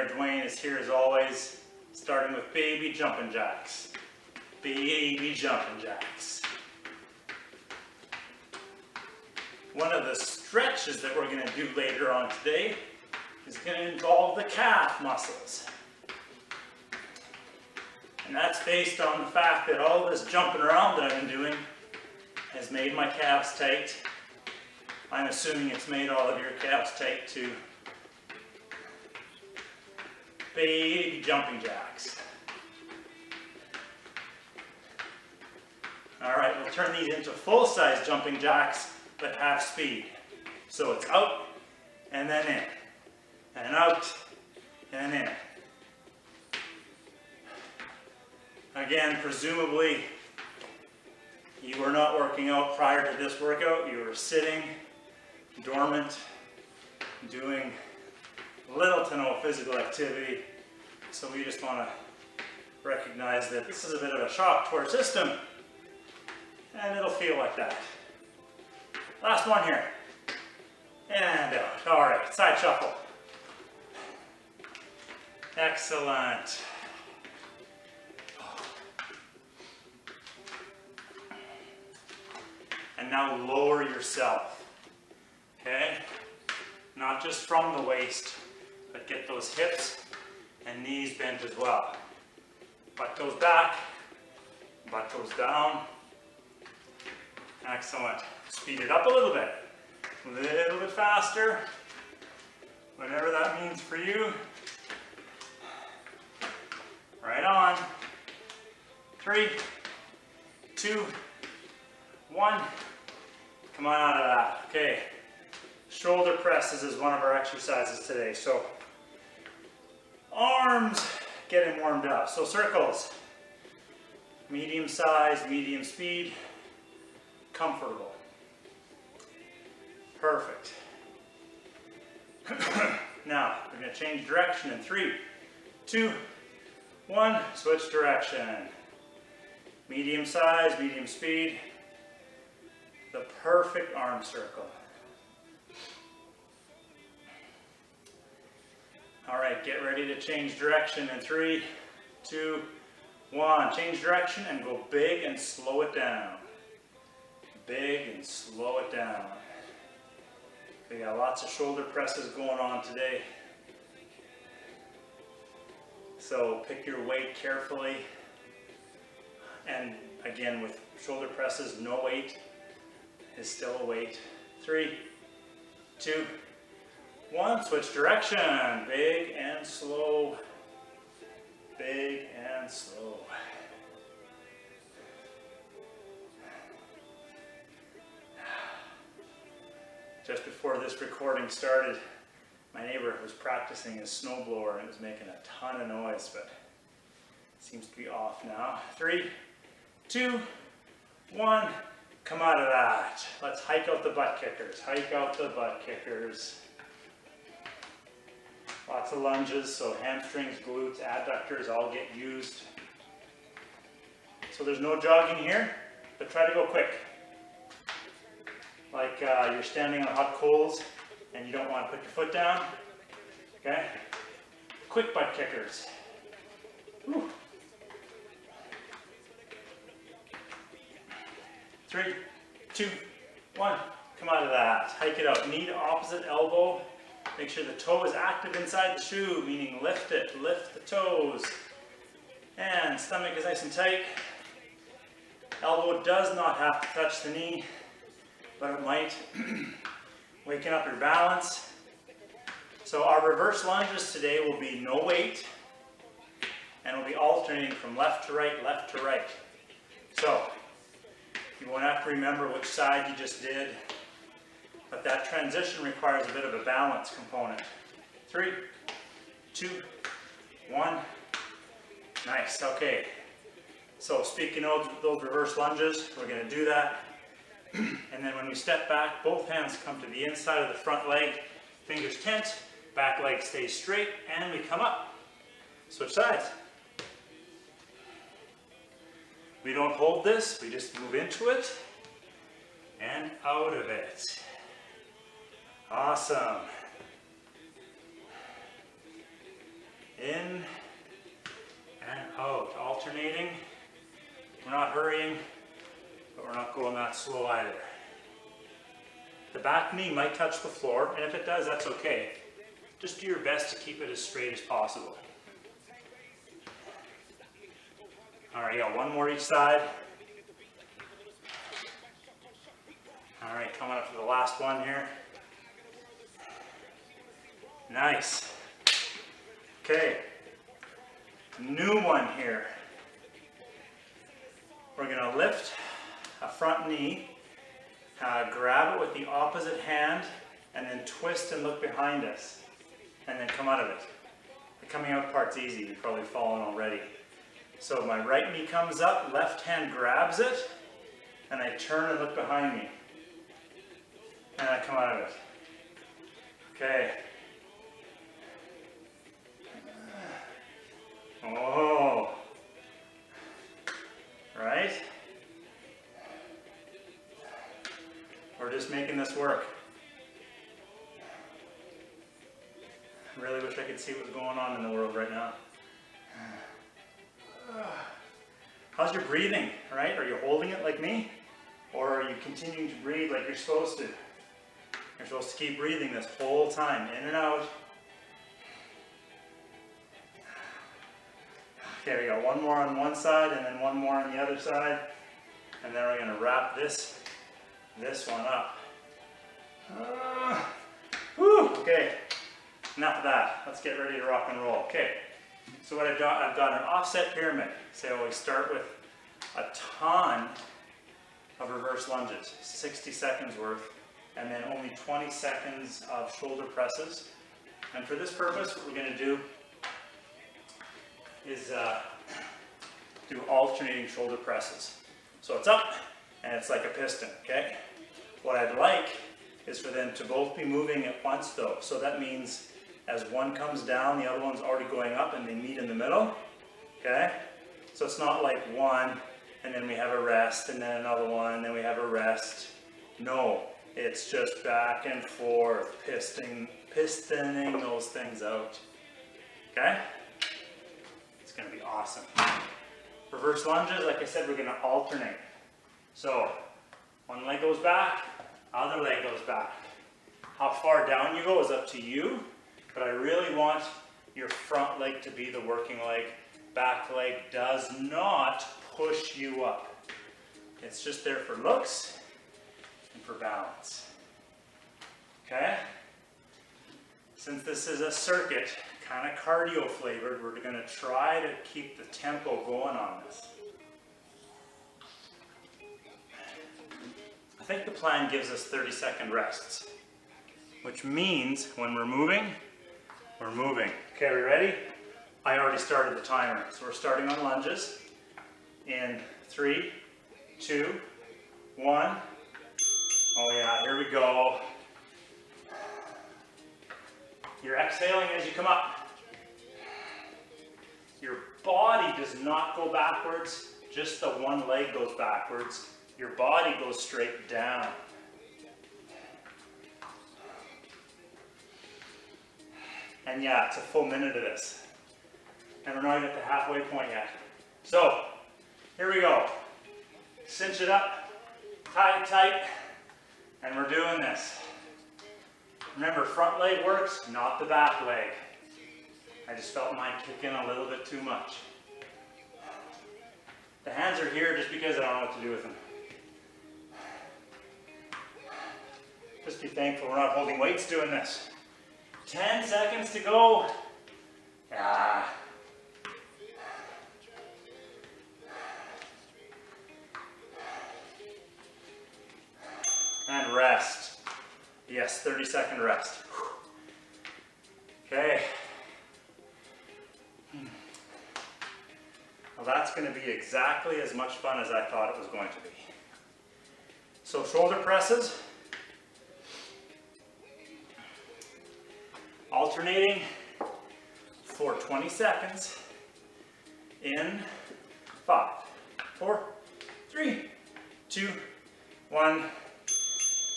Duane is here as always, starting with baby jumping jacks. Baby jumping jacks. One of the stretches that we're going to do later on today is going to involve the calf muscles. And that's based on the fact that all this jumping around that I've been doing has made my calves tight. I'm assuming it's made all of your calves tight too. Baby jumping jacks. Alright, we'll turn these into full-size jumping jacks, but half speed. So it's out, and then in. And out, and in. Again, presumably, you were not working out prior to this workout. You were sitting, dormant, doing little to no physical activity. So we just want to recognize that this is a bit of a shock to our system, and it'll feel like that. Last one here. And out. All right, side shuffle. Excellent. And now lower yourself, okay? Not just from the waist, but get those hips and knees bent as well. Butt goes back, butt goes down. Excellent. Speed it up a little bit faster, whatever that means for you. Right on. 3, 2, 1. Come on out of that. Okay. Shoulder presses is one of our exercises today. So arms getting warmed up. So circles. Medium size, medium speed. Comfortable. Perfect. Now, we're going to change direction in 3, 2, 1. Switch direction. Medium size, medium speed. The perfect arm circle. All right, get ready to change direction in 3, 2, 1. Change direction and go big and slow it down. Big and slow it down. We got lots of shoulder presses going on today. So pick your weight carefully. And again, with shoulder presses, no weight is still a weight. 3, 2, 1. Switch direction. Big and slow. Big and slow. Just before this recording started, my neighbor was practicing his snowblower and it was making a ton of noise, but it seems to be off now. 3, 2, 1. Come out of that. Let's hike out the butt kickers. Hike out the butt kickers. Lots of lunges, so hamstrings, glutes, adductors all get used. So there's no jogging here, but try to go quick. Like you're standing on hot coals and you don't want to put your foot down. Okay? Quick butt kickers. Whew. 3, 2, 1. Come out of that. Hike it up. Knee to opposite elbow. Make sure the toe is active inside the shoe, meaning lift it. Lift the toes. And stomach is nice and tight. Elbow does not have to touch the knee, but it might. Waking up your balance. So our reverse lunges today will be no weight, and we'll be alternating from left to right, left to right. So you won't have to remember which side you just did, but that transition requires a bit of a balance component. 3, 2, 1. Nice, okay. So speaking of those reverse lunges, we're going to do that. And then when we step back, both hands come to the inside of the front leg, fingers tent, back leg stays straight, and we come up. Switch sides. We don't hold this, we just move into it and out of it. Awesome. In and out, alternating. We're not hurrying, but we're not going that slow either. The back knee might touch the floor, and if it does, that's okay. Just do your best to keep it as straight as possible. All right, you got one more each side. All right, coming up to the last one here. Nice. Okay, new one here. We're gonna lift a front knee, grab it with the opposite hand, and then twist and look behind us, and then come out of it. The coming out part's easy, you've probably fallen already. So my right knee comes up, left hand grabs it, and I turn and look behind me. And I come out of it. Okay. Oh. Right? We're just making this work. I really wish I could see what's going on in the world right now. How's your breathing, right? Are you holding it like me? Or are you continuing to breathe like you're supposed to? You're supposed to keep breathing this whole time, in and out. Okay, we got one more on one side and then one more on the other side. And then we're gonna wrap this one up. Okay, enough of that. Let's get ready to rock and roll. Okay, so what I've got an offset pyramid. So I always start with a ton of reverse lunges, 60 seconds worth, and then only 20 seconds of shoulder presses. And for this purpose, what we're gonna do is do alternating shoulder presses. So it's up and it's like a piston, okay? What I'd like is for them to both be moving at once though. So that means as one comes down, the other one's already going up and they meet in the middle, okay? So it's not like one and then we have a rest and then another one and then we have a rest. No, it's just back and forth, pistoning those things out, okay? It's gonna be awesome. Reverse lunges, like I said, we're gonna alternate. So, one leg goes back, other leg goes back. How far down you go is up to you, but I really want your front leg to be the working leg. Back leg does not push you up. It's just there for looks and for balance. Okay? Since this is a circuit, kind of cardio flavored, we're going to try to keep the tempo going on this. I think the plan gives us 30-second rests, which means when we're moving, we're moving. Okay, are we ready? I already started the timer, so we're starting on lunges in 3, 2, 1. Oh yeah, here we go. You're exhaling as you come up. Your body does not go backwards, just the one leg goes backwards. Your body goes straight down. And yeah, it's a full minute of this. And we're not even at the halfway point yet. So, here we go. Cinch it up, tight, tight, and we're doing this. Remember, front leg works, not the back leg. I just felt mine kick in a little bit too much. The hands are here just because I don't know what to do with them. Just be thankful we're not holding weights doing this. 10 seconds to go. Ah. And rest. Yes, 30-second rest. Okay. Well, that's going to be exactly as much fun as I thought it was going to be. So shoulder presses. Alternating for 20 seconds in 5, 4, 3, 2, 1.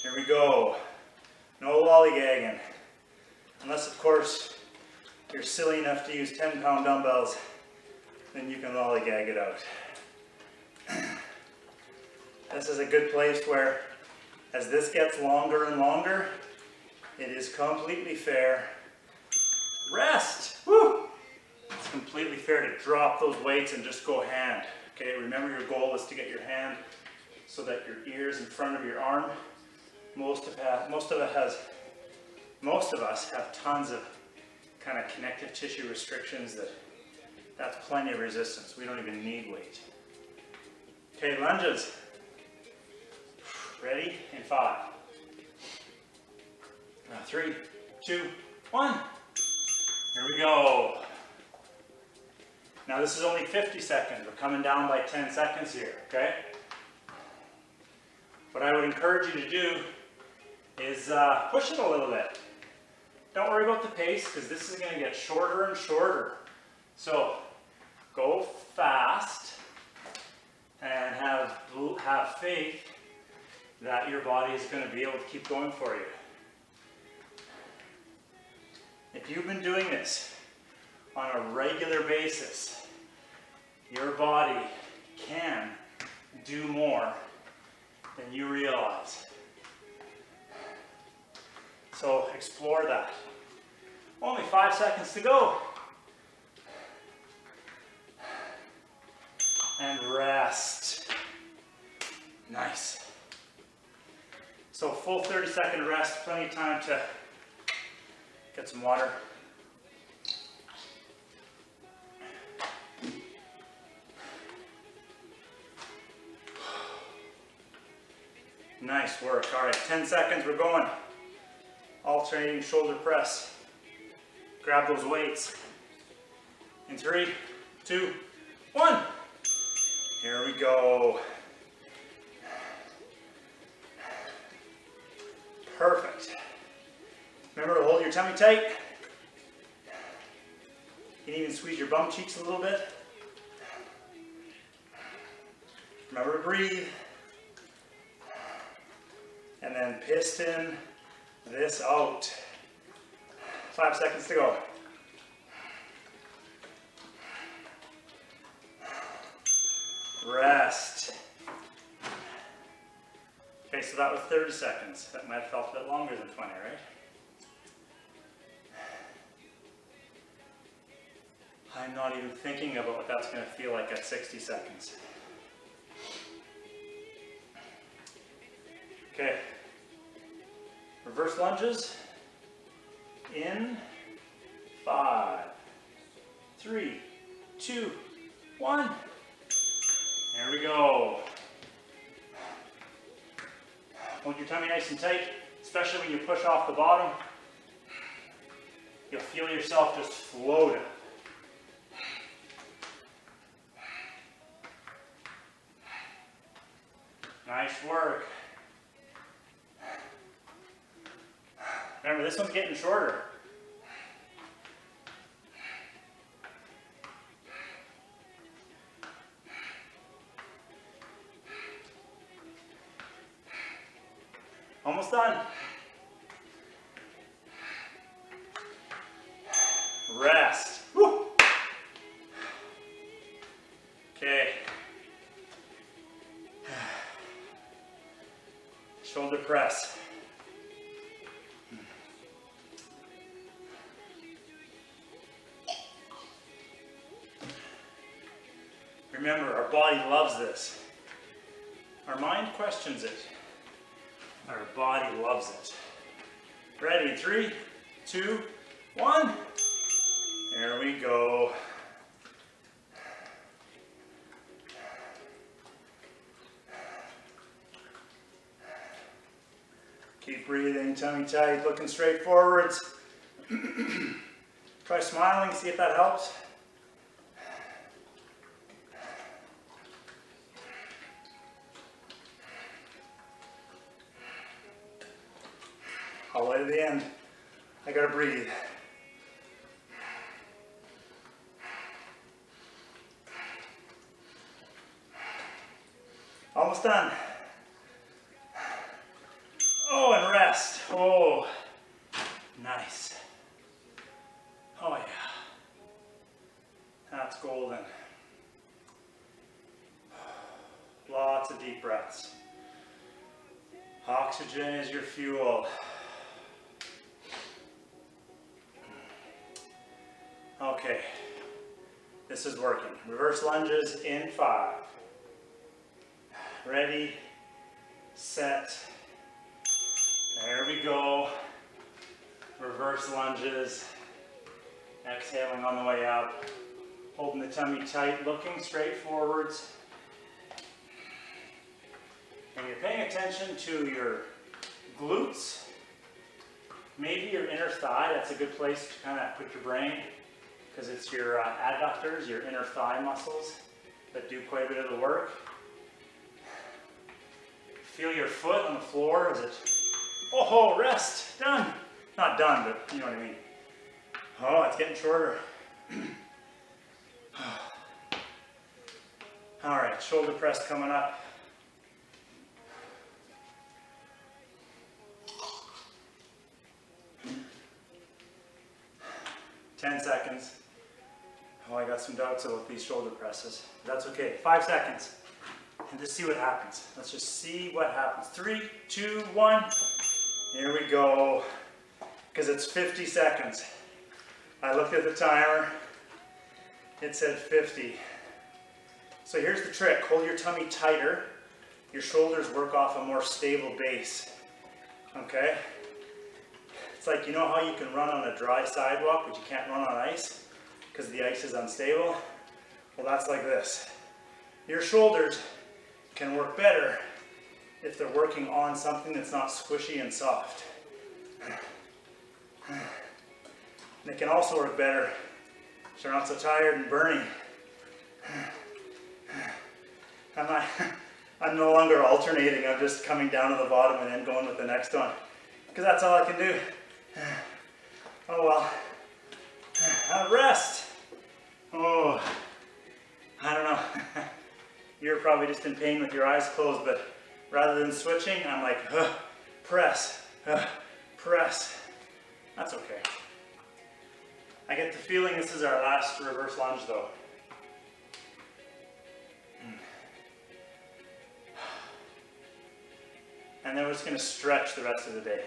Here we go. No lollygagging. Unless, of course, you're silly enough to use 10-pound dumbbells, then you can lollygag it out. This is a good place where, as this gets longer and longer, it is completely fair. Rest! Woo! It's completely fair to drop those weights and just go hand. Okay, remember your goal is to get your hand so that your ear is in front of your arm. Most of us have tons of kind of connective tissue restrictions that's plenty of resistance. We don't even need weight. Okay, lunges. Ready? In 5. 3, 2, 1. Here we go. Now this is only 50 seconds. We're coming down by 10 seconds here, okay? What I would encourage you to do is push it a little bit. Don't worry about the pace, because this is going to get shorter and shorter. So go fast and have faith that your body is going to be able to keep going for you. If you've been doing this on a regular basis, your body can do more than you realize. So explore that. Only 5 seconds to go. And rest. Nice. So full 30-second rest, plenty of time to get some water. Nice work. All right, 10 seconds, we're going. Alternating shoulder press. Grab those weights. In 3, 2, 1. Here we go. Perfect. Remember to hold your tummy tight. You can even squeeze your bum cheeks a little bit. Remember to breathe. And then piston this out. 5 seconds to go. Rest. Okay, so that was 30 seconds. That might have felt a bit longer than 20, right? I'm not even thinking about what that's going to feel like at 60 seconds. Okay. Reverse lunges. In 5, 3, 2, 1. There we go. Hold your tummy nice and tight, especially when you push off the bottom. You'll feel yourself just float up. Nice work. Remember, this one's getting shorter. Almost done. Rest. Woo. Okay. Shoulder press. Remember, our body loves this. Our mind questions it. Our body loves it. Ready? 3, 2, 1. There we go. Keep breathing, tummy tight, looking straight forwards. Try smiling, see if that helps. All the way to the end. I gotta breathe. Almost done. Oh, and rest. Oh, nice. Oh yeah. golden. Lots of deep breaths. Oxygen is your fuel. Okay, this is working. Reverse lunges in 5. Ready, set, there we go. Reverse lunges, exhaling on the way up, holding the tummy tight, looking straight forwards. And you're paying attention to your glutes, maybe your inner thigh. That's a good place to kind of put your brain, because it's your adductors, your inner thigh muscles that do quite a bit of the work. Feel your foot on the floor as it, oh, rest, done. Not done, but you know what I mean. Oh, it's getting shorter. All right, shoulder press coming up. Ten seconds. Oh, I got some doubts about these shoulder presses. That's okay. 5 seconds. And just see what happens. Let's just see what happens. 3, 2, 1. Here we go. Because it's 50 seconds. I looked at the timer. It said 50. So here's the trick. Hold your tummy tighter. Your shoulders work off a more stable base. Okay? It's like, you know how you can run on a dry sidewalk, but you can't run on ice because the ice is unstable? Well, that's like this. Your shoulders can work better if they're working on something that's not squishy and soft. And it can also work better if they're not so tired and burning. I'm no longer alternating, I'm just coming down to the bottom and then going with the next one, because that's all I can do. Oh well. Rest. Oh, I don't know. You're probably just in pain with your eyes closed, but rather than switching, I'm like, press, press. That's okay. I get the feeling this is our last reverse lunge though. And then we're just going to stretch the rest of the day.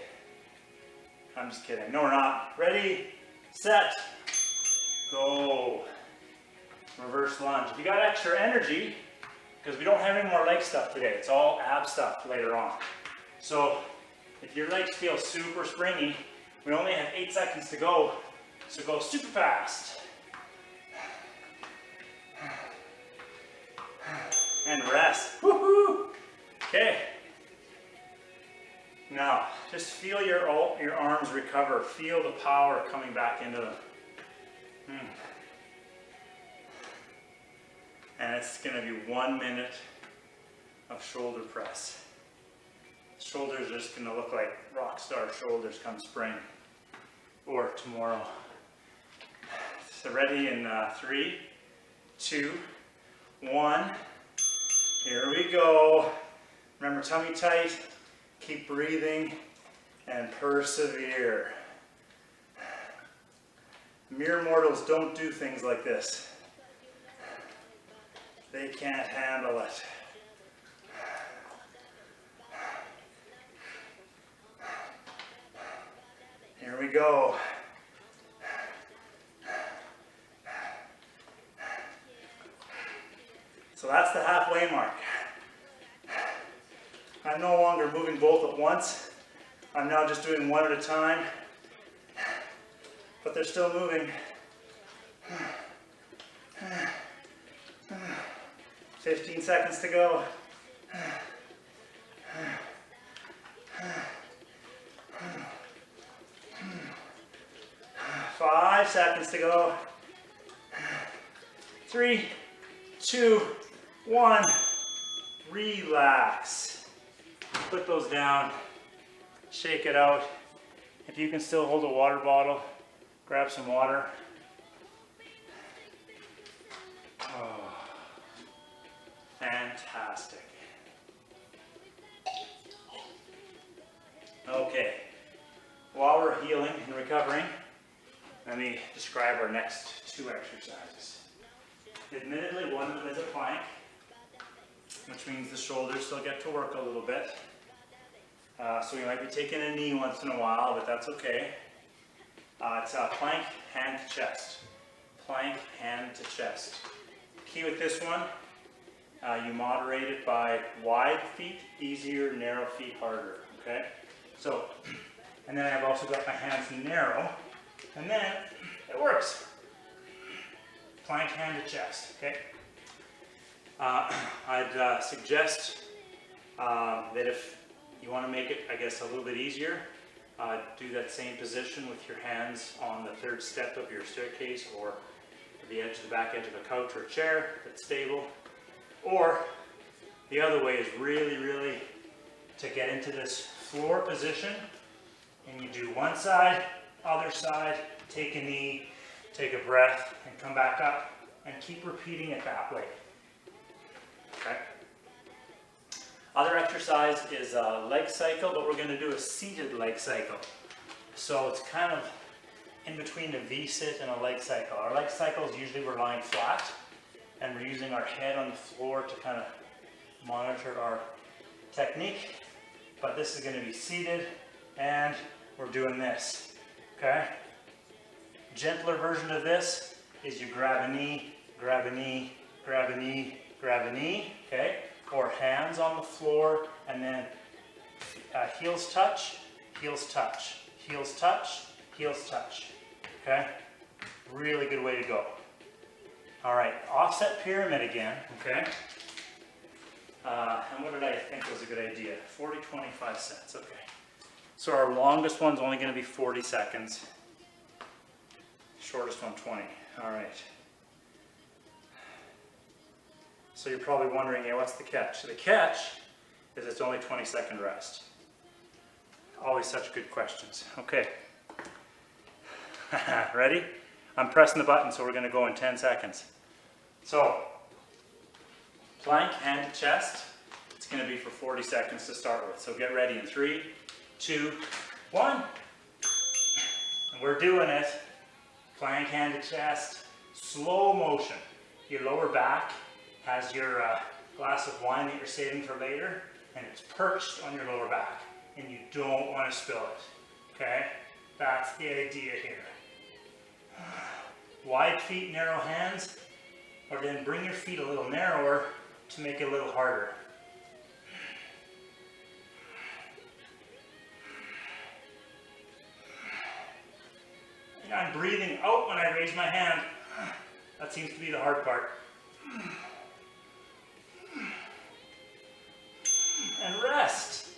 I'm just kidding. No, we're not. Ready, set, go. Reverse lunge. If you got extra energy, because we don't have any more leg stuff today, it's all ab stuff later on. So if your legs feel super springy, we only have 8 seconds to go, so go super fast. And rest. Woohoo! Okay. Now, just feel your arms recover. Feel the power coming back into them. And it's going to be 1 minute of shoulder press. Shoulders are just going to look like rock star shoulders come spring or tomorrow. So ready in 3, 2, 1. Here we go. Remember, tummy tight. Keep breathing and persevere. Mere mortals don't do things like this. They can't handle it. Here we go. So that's the halfway mark. I'm no longer moving both at once. I'm now just doing one at a time, but they're still moving. 15 seconds to go. 5 seconds to go. 3, 2, 1. Relax. Put those down. Shake it out. If you can still hold a water bottle, grab some water. Oh, fantastic. Okay, while we're healing and recovering, let me describe our next 2 exercises. Admittedly, one of them is a plank, which means the shoulders still get to work a little bit. So you might be taking a knee once in a while, but that's okay. It's a plank, hand to chest. Plank, hand to chest. Key with this one, you moderate it by wide feet, easier, narrow feet, harder, okay? So, and then I've also got my hands narrow, and then it works. Plank, hand to chest, okay? I'd suggest that if you want to make it, I guess, a little bit easier, do that same position with your hands on the third step of your staircase or the edge of the back edge of a couch or a chair that's stable. Or the other way is really to get into this floor position, and you do one side, other side, take a knee, take a breath, and come back up, and keep repeating it that way. Okay? Other exercise is a leg cycle, but we're going to do a seated leg cycle. So it's kind of in between a V-sit and a leg cycle. Our leg cycles usually we're lying flat, and we're using our head on the floor to kind of monitor our technique. But this is going to be seated, and we're doing this. Okay? Gentler version of this is you grab a knee, grab a knee, grab a knee, grab a knee. Okay? Or hands on the floor, and then heels touch, heels touch, heels touch, heels touch. Okay? Really good way to go. All right, offset pyramid again, okay? And what did I think was a good idea? 40, 25 sets, okay. So our longest one's only gonna be 40 seconds. Shortest one, 20, all right. So you're probably wondering, yeah, what's the catch? The catch is it's only 20-second rest. Always such good questions. Okay. Ready? I'm pressing the button, so we're going to go in 10 seconds. So, plank, hand to chest. It's going to be for 40 seconds to start with. So get ready in 3, 2, 1. And we're doing it. Plank, hand to chest. Slow motion. Your lower back has your glass of wine that you're saving for later, and it's perched on your lower back, and you don't want to spill it, okay? That's the idea here. Wide feet, narrow hands, or then bring your feet a little narrower to make it a little harder. And I'm breathing out when I raise my hand. That seems to be the hard part. And rest.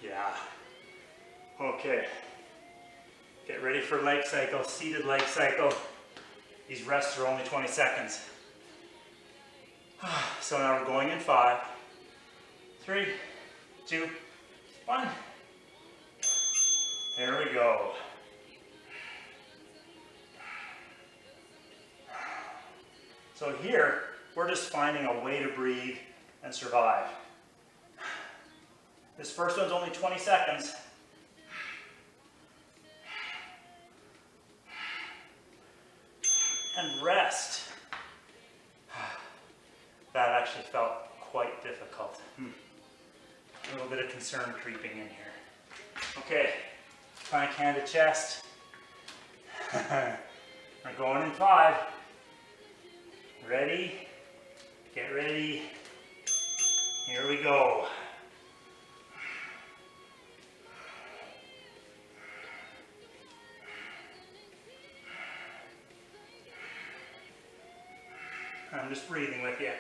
Yeah. Okay. Get ready for leg cycle, seated leg cycle. These rests are only 20 seconds. So now we're going in 5, 3, 2, 1. There we go. So here, we're just finding a way to breathe and survive. This first one's only 20 seconds. And rest. That actually felt quite difficult. A little bit of concern creeping in here. Okay, plank, hand to chest. We're going in 5. Ready? Get ready. Here we go. I'm just breathing with you.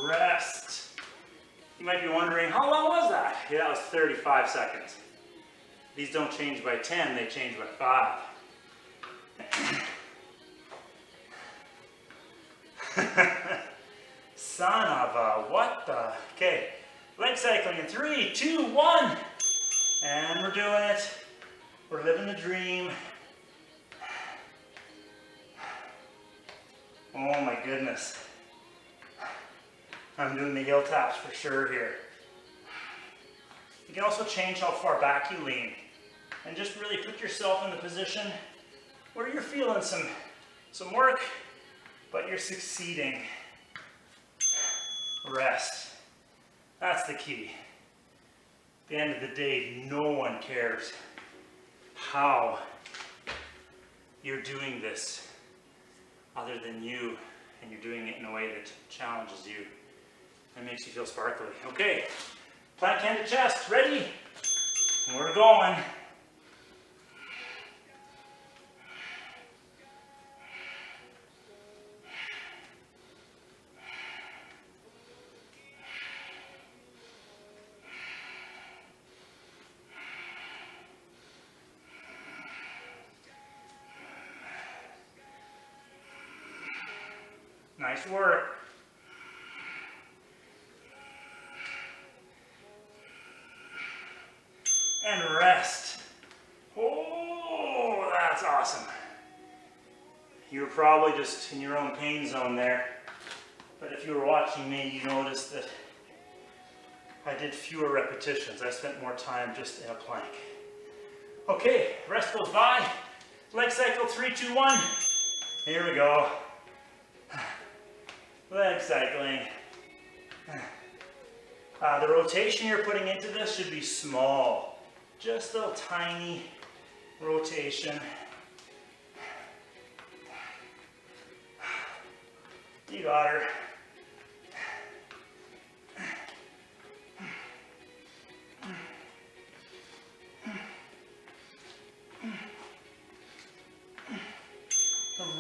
Rest. You might be wondering, how long was that? Yeah, that was 35 seconds. These don't change by 10, they change by 5. Son of a what the? Okay, leg cycling in 3, 2, 1. And we're doing it. We're living the dream. Oh my goodness. I'm doing the heel taps for sure here. You can also change how far back you lean and just really put yourself in the position where you're feeling some work, but you're succeeding. Rest. That's the key. At the end of the day, no one cares how you're doing this other than you, and you're doing it in a way that challenges you and makes you feel sparkly. Okay, plank hand to chest, ready? And we're going. Nice work. And rest. Oh, that's awesome. You were probably just in your own pain zone there. But if you were watching me, you noticed that I did fewer repetitions. I spent more time just in a plank. Okay, rest goes by. Leg cycle, 3, 2, 1. Here we go. Leg cycling. The rotation you're putting into this should be small. Just a little tiny rotation. You got her.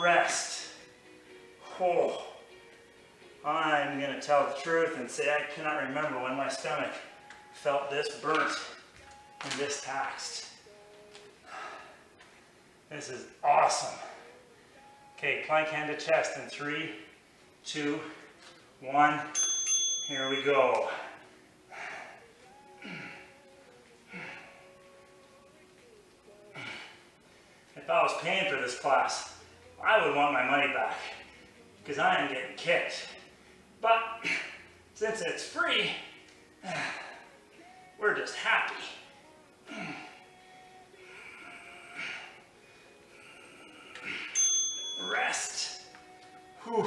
Rest. Oh. I'm going to tell the truth and say I cannot remember when my stomach felt this burnt and this taxed. This is awesome. Okay, plank hand to chest in 3, 2, 1. Here we go. If I was paying for this class, I would want my money back because I am getting kicked. But since it's free, we're just happy. Rest. Whew.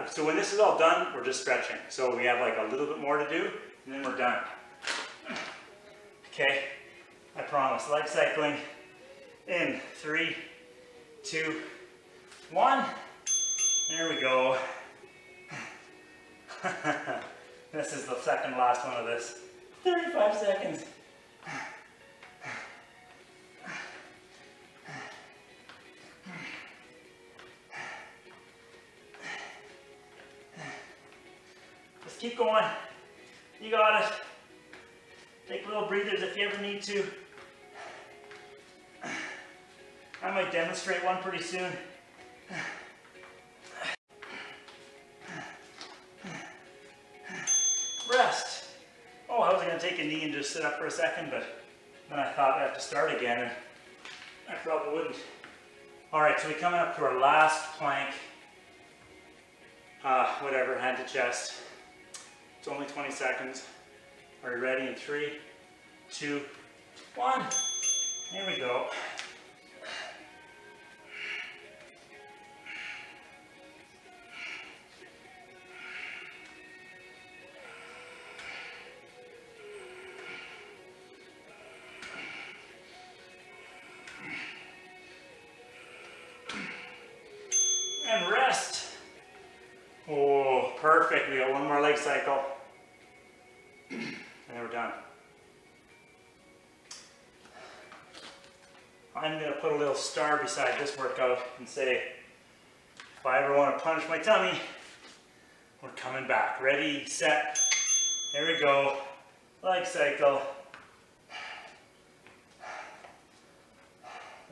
So when this is all done, we're just stretching. So we have like a little bit more to do, and then we're done. Okay, I promise. Leg cycling in 3, 2, 1. There we go. This is the second last one of this. 35 seconds. Just keep going. You got it. Take little breathers if you ever need to. I might demonstrate one pretty soon. Rest. Oh, I was going to take a knee and just sit up for a second, but then I thought I'd have to start again, and I probably wouldn't. Alright, so we're coming up to our last plank. Whatever, hand to chest. It's only 20 seconds. Are you ready? In 3, 2, 1. Here we go. And rest. Oh, perfect. We got one more leg cycle. And then we're done. I'm going to put a little star beside this workout and say, if I ever want to punch my tummy, we're coming back. Ready, set, here we go. Leg cycle.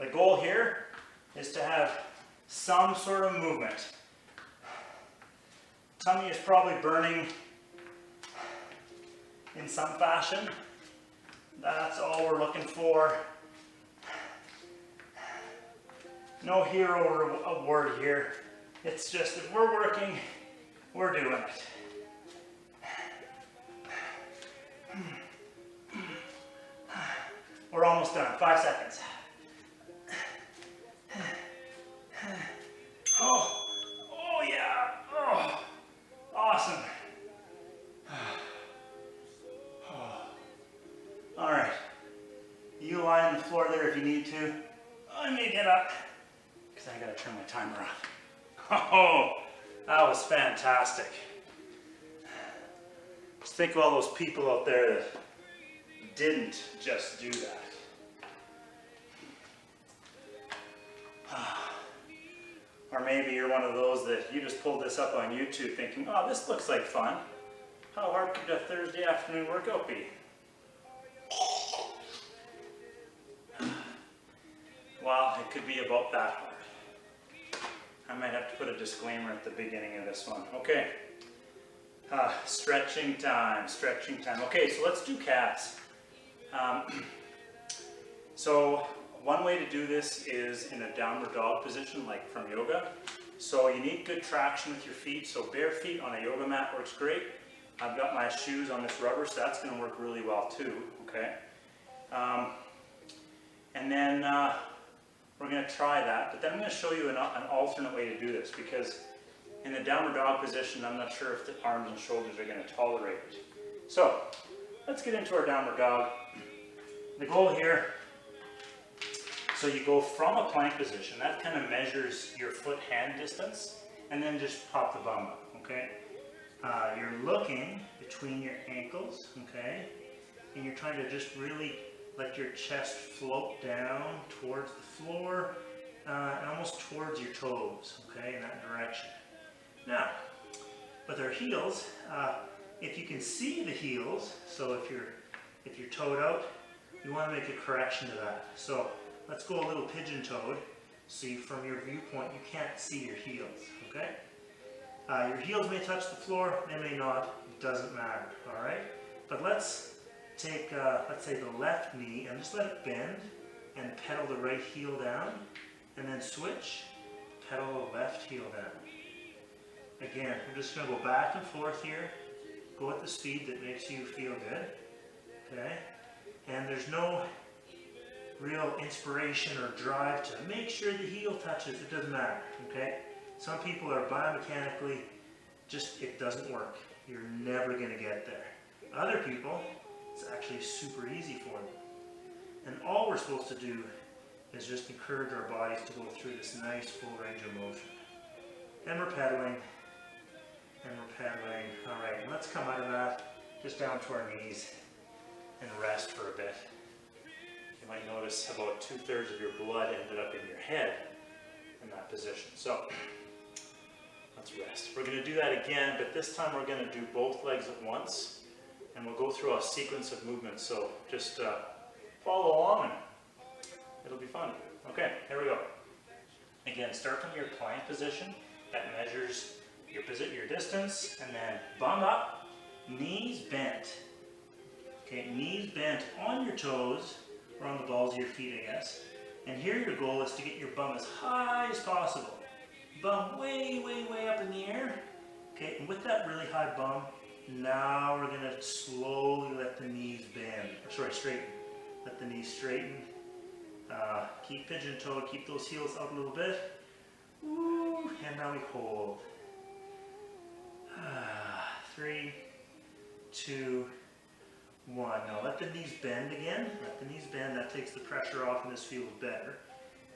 The goal here is to have some sort of movement. Tummy is probably burning in some fashion. That's all we're looking for. No hero award here. It's just if we're working, we're doing it. We're almost done. 5 seconds. Oh, oh yeah. Oh, awesome. All right. You lie on the floor there if you need to. I may get up because I gotta turn my timer off. Oh, that was fantastic. Just think of all those people out there that didn't just do that. Or maybe you're one of those that you just pulled this up on YouTube thinking, oh, this looks like fun. How hard could a Thursday afternoon workout be? Well, it could be about that hard. I might have to put a disclaimer at the beginning of this one. Okay. Stretching time, stretching time. Okay, so let's do calves. So one way to do this is in a downward dog position, like from yoga. So you need good traction with your feet. So bare feet on a yoga mat works great. I've got my shoes on this rubber, so that's going to work really well too. Okay. And then we're going to try that, but then I'm going to show you an alternate way to do this, because in the downward dog position, I'm not sure if the arms and shoulders are going to tolerate it. So let's get into our downward dog. The goal here, so you go from a plank position, that kind of measures your foot-hand distance, and then just pop the bum up, okay? You're looking between your ankles, okay? And you're trying to just really let your chest float down towards the floor and almost towards your toes, okay, in that direction. Now, with our heels, if you can see the heels, so if you're toed out, you want to make a correction to that. So let's go a little pigeon-toed. See, from your viewpoint, you can't see your heels, okay? Your heels may touch the floor, they may not, it doesn't matter, all right? But let's take, let's say the left knee and just let it bend and pedal the right heel down, and then switch, pedal the left heel down. Again, we're just going to go back and forth here, go at the speed that makes you feel good, okay? And there's no real inspiration or drive to make sure the heel touches, it doesn't matter, okay? Some people are biomechanically, it doesn't work. You're never going to get there. Other people, it's actually super easy for them. And all we're supposed to do is just encourage our bodies to go through this nice full range of motion. And we're pedaling, and we're pedaling. All right, and let's come out of that, just down to our knees, and rest for a bit. You might notice about 2/3 of your blood ended up in your head in that position. So let's rest. We're going to do that again, but this time we're going to do both legs at once, and we'll go through a sequence of movements. So just follow along, and it'll be fun. Okay, here we go. Again, start from your plank position. That measures your distance, and then bum up, knees bent. Okay, knees bent on your toes, or on the balls of your feet, I guess. And here your goal is to get your bum as high as possible. Bum way, way, way up in the air. Okay, and with that really high bum, now we're going to slowly let the knees bend. Straighten. Let the knees straighten. Keep pigeon-toed, keep those heels up a little bit. Woo, and now we hold. 3, 2, 1. Now let the knees bend again. Let the knees bend. That takes the pressure off and this feels better.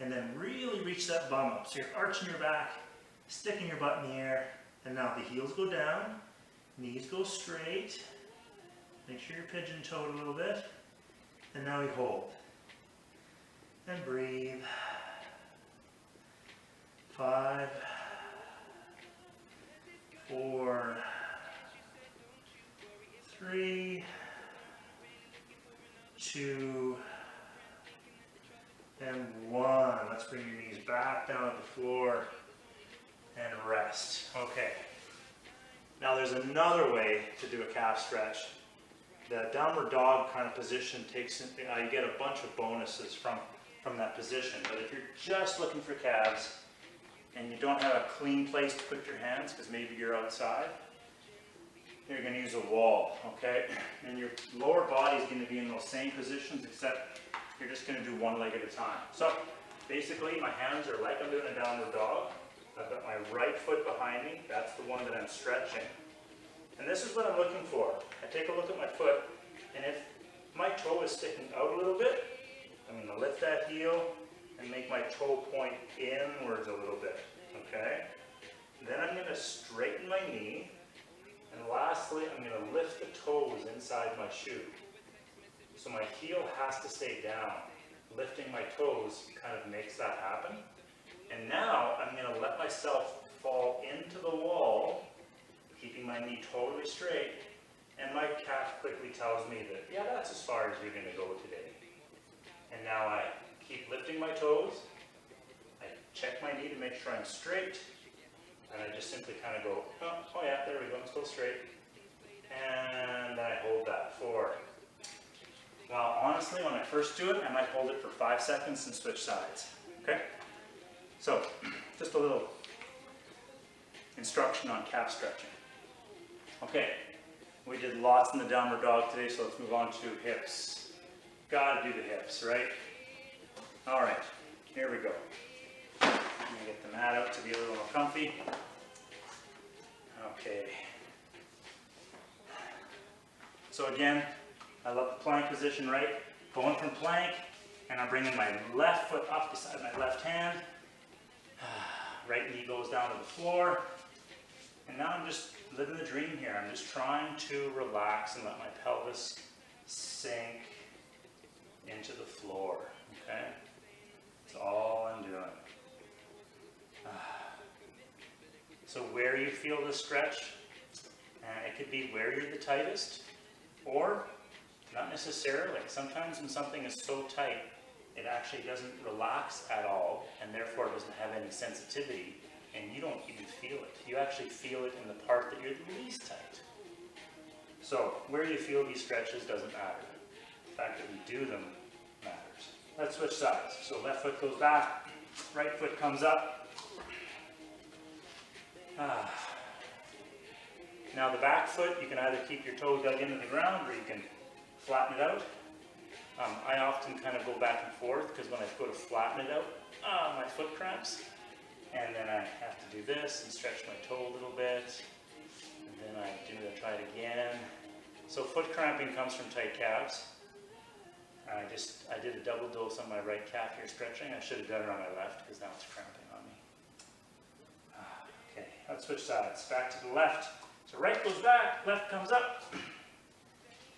And then really reach that bum up. So you're arching your back, sticking your butt in the air, and now the heels go down, knees go straight. Make sure you're pigeon-toed a little bit. And now we hold. And breathe. 5, 4, 3, 2, and 1. Let's bring your knees back down to the floor and rest. Okay. Now there's another way to do a calf stretch, The downward dog kind of position takes, you get a bunch of bonuses from that position. But if you're just looking for calves and you don't have a clean place to put your hands, because maybe you're outside, you're going to use a wall, okay? And your lower body is going to be in those same positions, except you're just going to do one leg at a time. So basically my hands are like I'm doing a downward dog. I've got my right foot behind me. That's the one that I'm stretching. And this is what I'm looking for. I take a look at my foot, and if my toe is sticking out a little bit, I'm going to lift that heel and make my toe point inwards a little bit, okay? Then I'm going to straighten my knee, and lastly, I'm going to lift the toes inside my shoe. So my heel has to stay down. Lifting my toes kind of makes that happen. And now I'm going to let myself fall into the wall, keeping my knee totally straight, and my calf quickly tells me that, yeah, that's as far as you're going to go today. And now I keep lifting my toes, I check my knee to make sure I'm straight, and I just simply kind of go, oh yeah, there we go, I'm still straight. And I hold that for, well, honestly, when I first do it, I might hold it for 5 seconds and switch sides, okay? So, just a little instruction on calf stretching. Okay, we did lots in the downward dog today, so let's move on to hips. Gotta do the hips, right? All right, here we go. I'm gonna get the mat out to be a little more comfy. Okay. So again, I love the plank position, right? Going from plank, and I'm bringing my left foot up beside my left hand. Right knee goes down to the floor. And now I'm just living the dream here. I'm just trying to relax and let my pelvis sink into the floor, okay? That's all I'm doing. So where you feel the stretch, it could be where you're the tightest, or not necessarily. Sometimes when something is so tight, it actually doesn't relax at all, and therefore doesn't have any sensitivity, and you don't even feel it. You actually feel it in the part that you're the least tight. So where you feel these stretches doesn't matter. The fact that we do them matters. Let's switch sides. So left foot goes back, right foot comes up. Now the back foot, you can either keep your toe dug into the ground, or you can flatten it out. I often kind of go back and forth, because when I go to flatten it out, my foot cramps. And then I have to do this and stretch my toe a little bit. And then I try it again. So foot cramping comes from tight calves. I did a double dose on my right calf here stretching. I should have done it on my left, because now it's cramping on me. Okay, let's switch sides. Back to the left. So right goes back, left comes up.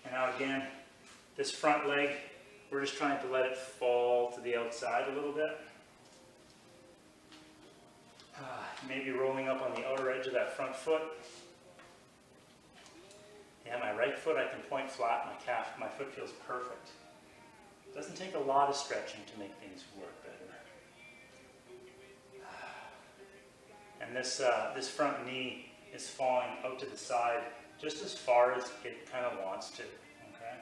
And now again, this front leg, we're just trying to let it fall to the outside a little bit. Maybe rolling up on the outer edge of that front foot. Yeah, my right foot I can point flat, my foot feels perfect. It doesn't take a lot of stretching to make things work better. And this front knee is falling out to the side just as far as it kind of wants to, okay?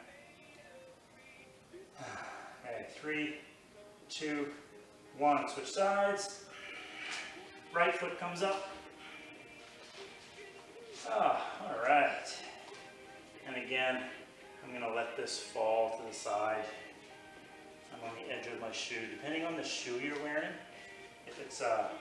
Okay, 3, 2, 1, switch sides. Right foot comes up. All right. And again, I'm going to let this fall to the side. I'm on the edge of my shoe. Depending on the shoe you're wearing, if it's a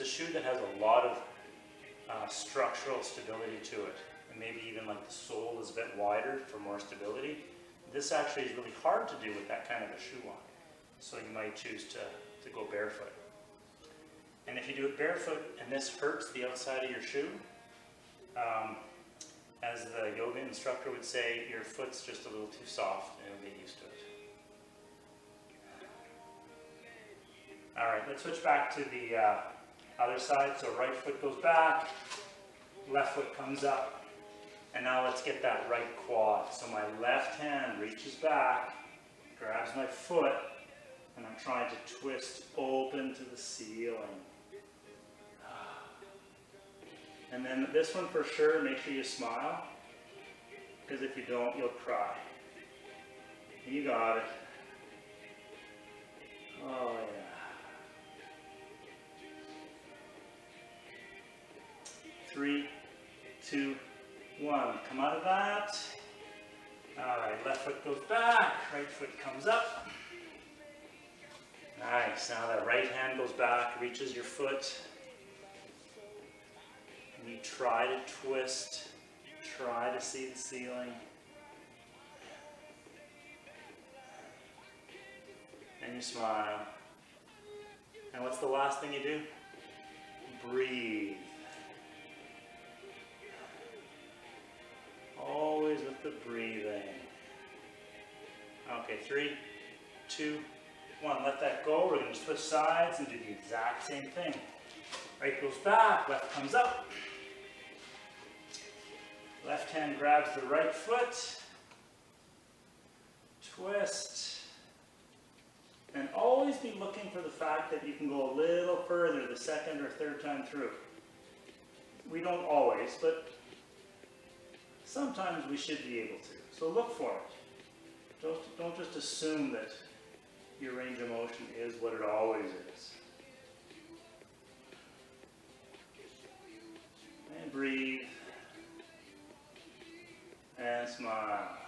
shoe that has a lot of structural stability to it, and maybe even like the sole is a bit wider for more stability, this actually is really hard to do with that kind of a shoe on. So you might choose to go barefoot. And if you do it barefoot and this hurts the outside of your shoe, as the yoga instructor would say, your foot's just a little too soft and you'll get used to it. All right, let's switch back to the other side. So right foot goes back, left foot comes up, and now let's get that right quad. So my left hand reaches back, grabs my foot, and I'm trying to twist open to the ceiling. And then this one for sure, make sure you smile. because if you don't, you'll cry. You got it. Oh yeah. 3, 2, 1. Come out of that. All right, left foot goes back, right foot comes up. Nice, now that right hand goes back, reaches your foot. And you try to twist, try to see the ceiling. And you smile. And what's the last thing you do? Breathe. Always with the breathing. Okay, 3, 2, 1. Let that go. We're going to switch sides and do the exact same thing. Right goes back, left comes up. Left hand grabs the right foot. Twist. And always be looking for the fact that you can go a little further the second or third time through. We don't always, but sometimes we should be able to. So look for it. Don't just assume that your range of motion is what it always is. And breathe. And smile.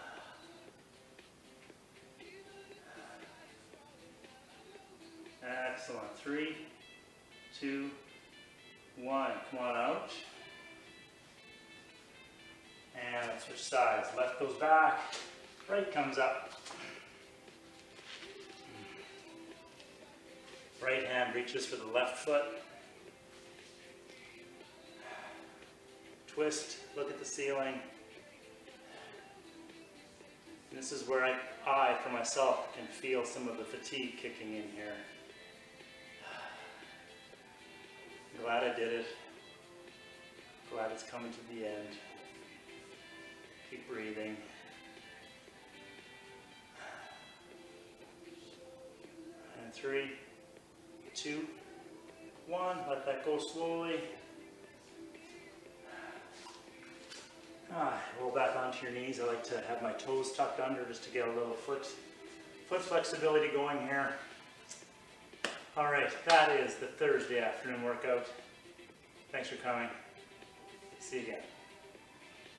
Excellent. 3, 2, 1. Come on out. And let's switch sides. Left goes back, right comes up. Right hand reaches for the left foot. Twist, look at the ceiling. And this is where I, for myself, can feel some of the fatigue kicking in here. Glad I did it. Glad it's coming to the end. Keep breathing. And 3, 2, 1. Let that go slowly. Roll back onto your knees. I like to have my toes tucked under just to get a little foot flexibility going here. All right, that is the Thursday afternoon workout. Thanks for coming. See you again.